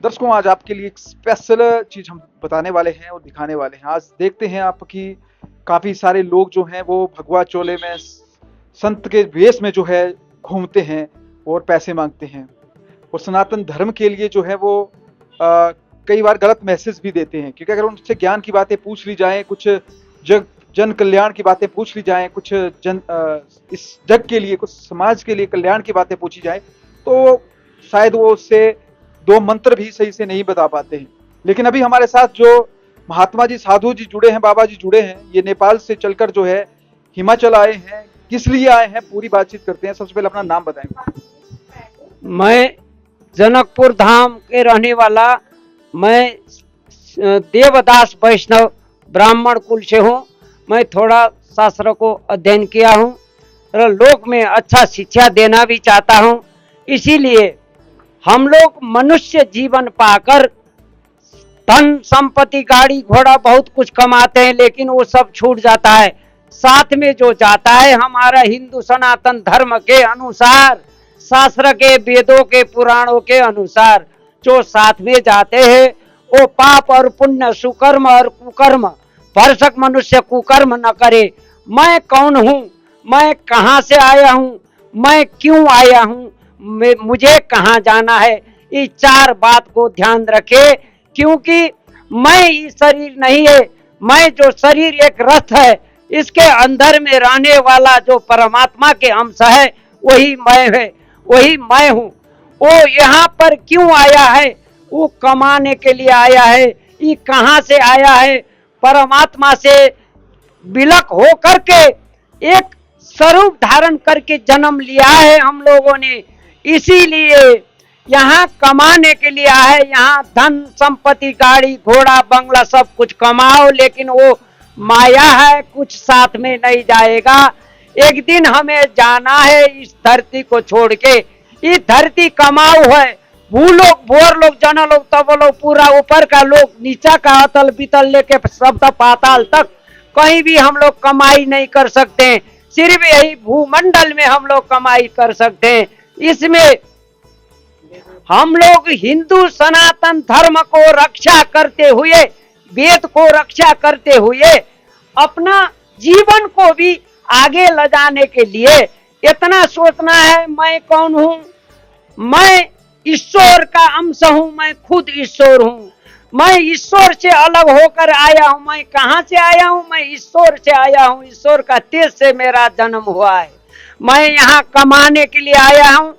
दर्शकों, आज आपके लिए एक स्पेशल चीज हम बताने वाले हैं और दिखाने वाले हैं। आज देखते हैं आपकी काफी सारे लोग जो हैं वो भगवा चोले में संत के वेश में जो है घूमते हैं और पैसे मांगते हैं और सनातन धर्म के लिए जो है वो कई बार गलत मैसेज भी देते हैं, क्योंकि अगर उनसे ज्ञान की बातें पूछ ली जाएं, कुछ जन कल्याण की बातें पूछ ली जाएं, कुछ इस जग के लिए, कुछ समाज के लिए कल्याण की बातें पूछी जाए तो शायद वो उससे दो मंत्र भी सही से नहीं बता पाते हैं। लेकिन अभी हमारे साथ जो महात्मा जी, साधु जी जुड़े हैं, बाबा जी जुड़े हैं, ये नेपाल से चलकर जो है हिमाचल आए हैं। किस लिए आए हैं पूरी बातचीत करते हैं। सबसे पहले अपना नाम बताएं। मैं जनकपुर धाम के रहने वाला, मैं देवदास वैष्णव ब्राह्मण कुल से हूँ। मैं थोड़ा शास्त्र को अध्ययन किया हूँ और लोक में अच्छा शिक्षा देना भी चाहता हूँ। इसीलिए हम लोग मनुष्य जीवन पाकर धन संपत्ति गाड़ी घोड़ा बहुत कुछ कमाते हैं, लेकिन वो सब छूट जाता है। साथ में जो जाता है हमारा हिंदू सनातन धर्म के अनुसार, शास्त्र के, वेदों के, पुराणों के अनुसार जो साथ में जाते हैं वो पाप और पुण्य, सुकर्म और कुकर्म, भरसक मनुष्य कुकर्म न करे। मैं कौन हूँ, मैं कहाँ से आया हूँ, मैं क्यों आया हूँ, मुझे कहाँ जाना है, इस चार बात को ध्यान रखे। क्योंकि मैं ये शरीर नहीं है, मैं जो शरीर एक रथ है, इसके अंदर में रहने वाला जो परमात्मा के अंश है वही मैं है, वही मैं हूँ। वो यहाँ पर क्यों आया है, वो कमाने के लिए आया है। ये कहाँ से आया है, परमात्मा से विलक हो करके एक स्वरूप धारण करके जन्म लिया है हम लोगों ने। इसीलिए यहाँ कमाने के लिए आए। यहाँ धन संपत्ति गाड़ी घोड़ा बंगला सब कुछ कमाओ, लेकिन वो माया है, कुछ साथ में नहीं जाएगा। एक दिन हमें जाना है इस धरती को छोड़ के। ये धरती कमाऊ है, भूलोग, भोर लोग, जन लोग, तब लोग, पूरा ऊपर का लोग, नीचा का अतल बितल लेके शब्द पाताल तक कहीं भी हम लोग कमाई नहीं कर सकते। सिर्फ यही भूमंडल में हम लोग कमाई कर सकते हैं। इसमें हम लोग हिंदू सनातन धर्म को रक्षा करते हुए, वेद को रक्षा करते हुए अपना जीवन को भी आगे ले जाने के लिए इतना सोचना है। मैं कौन हूँ, मैं ईश्वर का अंश हूँ, मैं खुद ईश्वर हूँ। मैं ईश्वर से अलग होकर आया हूँ। मैं कहाँ से आया हूँ, मैं ईश्वर से आया हूँ। ईश्वर का तेज से मेरा जन्म हुआ है। मैं यहाँ कमाने के लिए आया हूँ,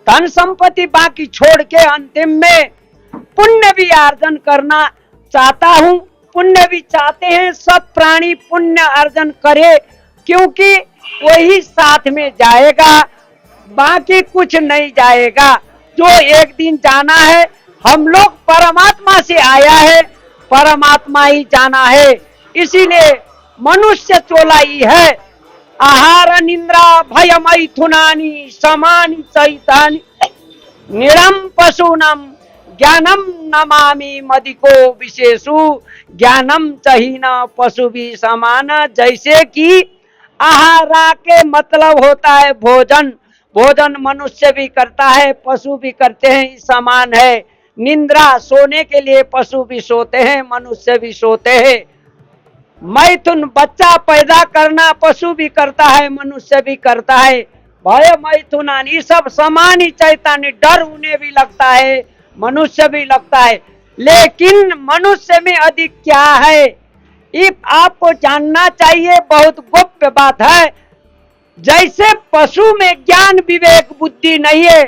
धन संपत्ति बाकी छोड़ के अंतिम में पुण्य भी अर्जन करना चाहता हूँ। पुण्य भी चाहते हैं, सब प्राणी पुण्य अर्जन करे, क्योंकि वही साथ में जाएगा, बाकी कुछ नहीं जाएगा। जो एक दिन जाना है, हम लोग परमात्मा से आया है, परमात्मा ही जाना है। इसीलिए मनुष्य चोला ही है। आहार निंद्रा भय मैथुनानि समानि चैतानि निरम पशूनम ज्ञानम नमामि मदिको विशेषु ज्ञानम चहीना पशु भी समान। जैसे कि आहारा के मतलब होता है भोजन। भोजन मनुष्य भी करता है, पशु भी करते हैं, समान है। निंद्रा, सोने के लिए पशु भी सोते हैं, मनुष्य भी सोते हैं। मैथुन, बच्चा पैदा करना पशु भी करता है, मनुष्य भी करता है। भय मैथुनानि, ये सब समान ही चैतान्य, डर उन्हें भी लगता है, मनुष्य भी लगता है। लेकिन मनुष्य में अधिक क्या है, ये आपको जानना चाहिए। बहुत गुप्त बात है। जैसे पशु में ज्ञान विवेक बुद्धि नहीं है,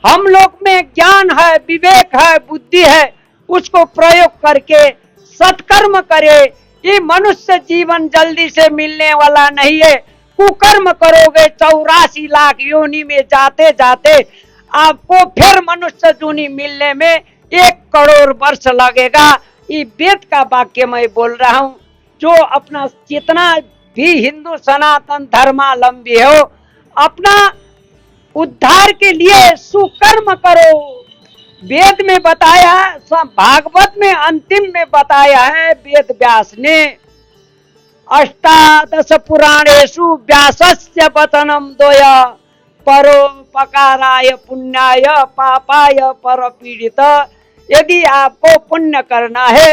हम लोग में ज्ञान है, विवेक है, बुद्धि है। उसको प्रयोग करके सत्कर्म करे। ये मनुष्य जीवन जल्दी से मिलने वाला नहीं है। कुकर्म करोगे 84 लाख योनि में जाते जाते आपको फिर मनुष्य जूनी मिलने में 1 करोड़ वर्ष लगेगा। ये वेद का वाक्य मैं बोल रहा हूँ। जो अपना जितना भी हिंदू सनातन धर्मावलंबी हो, अपना उद्धार के लिए सुकर्म करो। वेद में बताया, भागवत में अंतिम में बताया है वेद व्यास ने, अष्टादश पुराणेषु व्यासस्य वचनम द्वय परोपकाराय पुण्याय पापाय परपीड़ित। यदि आपको पुण्य करना है,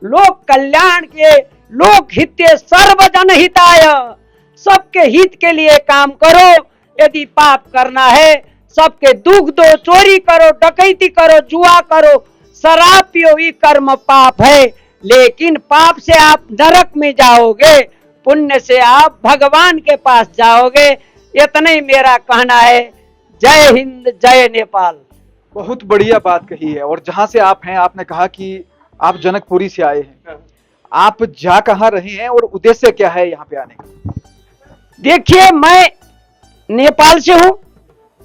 लोक कल्याण के, लोक हिते सर्वजन हिताय, सबके हित के लिए काम करो। यदि पाप करना है, सबके दुख दो, चोरी करो, डकैती करो, जुआ करो, शराब पियो, ये कर्म पाप है। लेकिन पाप से आप नरक में जाओगे, पुण्य से आप भगवान के पास जाओगे। इतना ही मेरा कहना है। जय हिंद, जय नेपाल। बहुत बढ़िया बात कही है। और जहां से आप हैं, आपने कहा कि आप जनकपुरी से आए हैं, आप जा कहाँ रहे हैं और उद्देश्य क्या है यहाँ पे आने का? देखिए, मैं नेपाल से हूँ।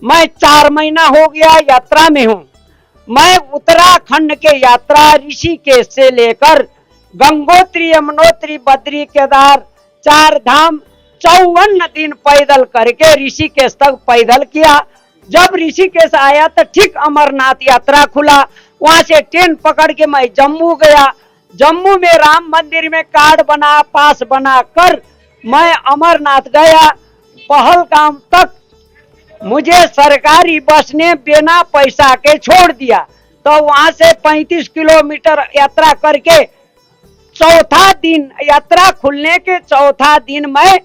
मैं 4 महीना हो गया यात्रा में हूँ। मैं उत्तराखंड के यात्रा ऋषिकेश से लेकर गंगोत्री, यमुनोत्री, बद्री, केदार, 4 धाम 54 दिन पैदल करके ऋषिकेश तक पैदल किया। जब ऋषिकेश आया तो ठीक अमरनाथ यात्रा खुला। वहां से ट्रेन पकड़ के मैं जम्मू गया। जम्मू में राम मंदिर में कार्ड बना, पास बना कर मैं अमरनाथ गया। पहलगाम तक मुझे सरकारी बस ने बिना पैसा के छोड़ दिया। तो वहां से 35 किलोमीटर यात्रा करके चौथा दिन, यात्रा खुलने के चौथा दिन मैं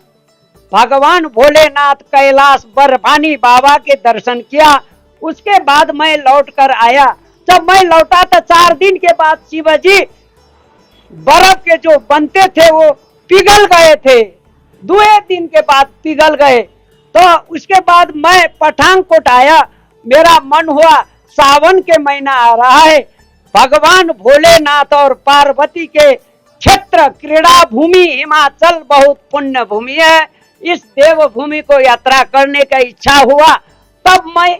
भगवान भोलेनाथ कैलाश बर्फानी बाबा के दर्शन किया। उसके बाद मैं लौट कर आया। जब मैं लौटा तो 4 दिन के बाद शिवजी बर्फ के जो बनते थे वो पिघल गए थे। 2 दिन के बाद पिघल गए। तो उसके बाद मैं पठानकोट आया। मेरा मन हुआ सावन के महीना आ रहा है, भगवान भोलेनाथ और पार्वती के क्षेत्र क्रीड़ा भूमि हिमाचल बहुत पुण्य भूमि है। इस देव भूमि को यात्रा करने का इच्छा हुआ। तब मैं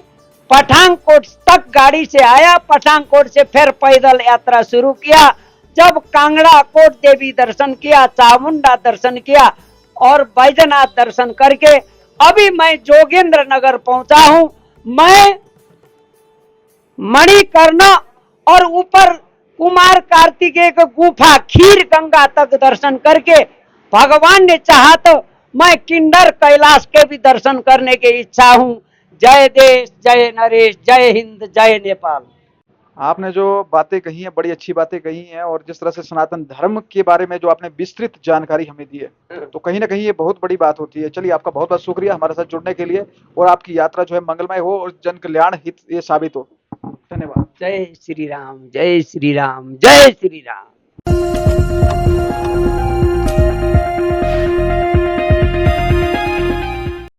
पठानकोट तक गाड़ी से आया। पठानकोट से फिर पैदल यात्रा शुरू किया। जब कांगड़ा कोट देवी दर्शन किया, चामुंडा दर्शन किया और बैजनाथ दर्शन करके अभी मैं जोगेंद्र नगर पहुंचा हूं। मैं मणिकर्ण और ऊपर कुमार कार्तिकेय की गुफा खीर गंगा तक दर्शन करके भगवान ने चाहा तो मैं किन्नर कैलाश के भी दर्शन करने की इच्छा हूं। जय देश, जय नरेश, जय हिंद, जय नेपाल। आपने जो बातें कही हैं, बड़ी अच्छी बातें कही हैं। और जिस तरह से सनातन धर्म के बारे में जो आपने विस्तृत जानकारी हमें दी है, तो कहीं ना कहीं ये बहुत बड़ी बात होती है। चलिए, आपका बहुत बहुत शुक्रिया हमारे साथ जुड़ने के लिए। और आपकी यात्रा जो है मंगलमय हो और जन कल्याण हित ये साबित हो। धन्यवाद। जय श्री राम, जय श्री राम, जय श्री राम।